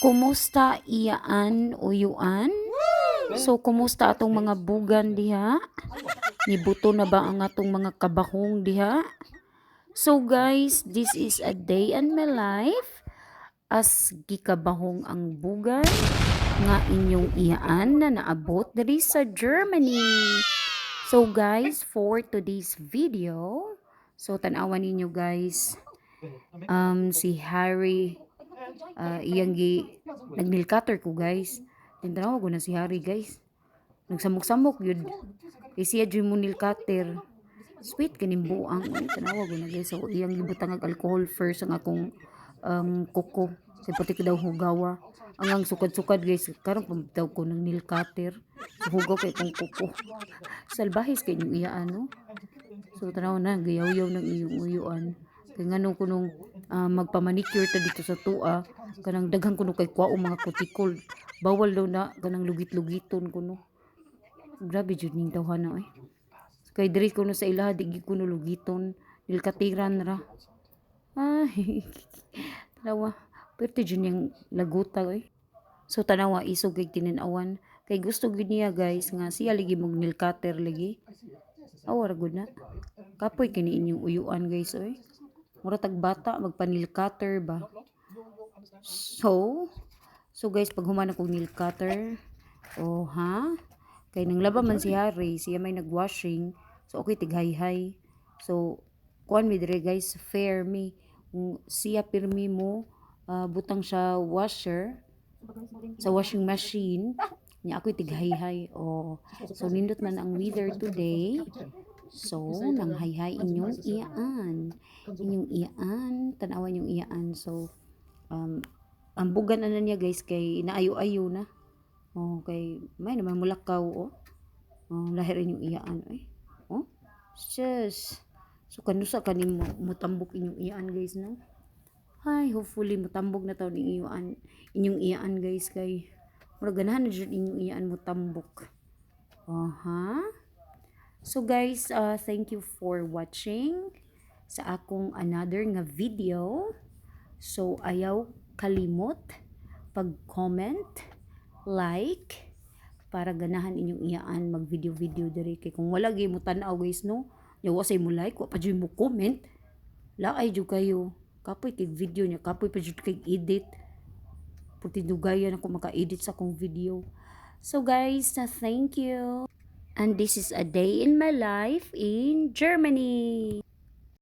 Kumusta iyaan uyuan? So kumusta atong mga bugan diha? Nibuto na ba ang atong mga kabahong diha? So guys, this is a day in my life as gikabahong ang bugan nga inyong iyaan na naabot diri sa Germany. So guys, for today's video, so tanawan ninyo guys, si Harry iyang nagnil cutter ko guys. Tintanaw ko na si Harry guys. Nagsamok-samok yun. Kay siya dyan mo nil cutter. Sweet kaning buang. Tanawa ko na guys. So iyang gibutang ag alcohol first ang akong kuko. Kay pati ko daw hugawa. Ang sukad-sukad guys. Karong pamitaw ko ng nail cutter. So hugaw kay kong kuko. Salbahis kay yung iya ano. So tanaw na. Gayaw-yaw ng iyong uyuan. Kaya nga nung kunong magpamanicure ta dito sa tua, kanang daghang kuno kay kwao mga kutikol. Bawal daw na kanang lugit-lugiton kuno. Grabe jud ning tawhana eh. Kay diri kuno sa ilaha di gid kuno lugiton, nilkatiran ra. Ay. Tanawa, perti jud yang laguta eh. So tanawa isog kay tinan-awan. Kay gusto gid niya guys nga siya lagi mong nilkater lagi. Awar gud na. Kapoy kini inyong uyuan guys oy. Mura tag bata magpanil cutter ba. So guys pag human akong nail cutter, oh ha, kay nang laba man si Harry, siya may nagwashing, so okay tighay-hay. So kuan mi dire guys, fair mi siya pirmi mo butang siya washer sa washing machine niya ako'y tighay-hay. Oh, so nindot man ang weather today. So, nang hay-hay inyong iyaan, tanawan yung iyaan. So, ang bugan na niya guys, kay naayo-ayo na. Oh, kay, may naman mulakaw, oh. Oh, lahir inyong iyaan, eh. Oh, sus. So, kanusa kanin mutambok inyong iyaan guys, no? Ay, hopefully, mutambok na tao inyong iyaan guys, kay, ganahan na dyan inyong iyaan mutambok. Oh, ha? So guys, thank you for watching sa akong another nga video. So ayaw kalimot pag-comment, like para ganahan inyong iyaan mag video diri kay kung wala gyud mo tan-aw guys no. Yawa say mo like, wa pa jud mo comment. Laay jud kayo. Kapoy kay video niya, kapoy pa jud kay edit. Puti dugayan ako maka-edit sa akong video. So guys, thank you. And this is a day in my life in Germany.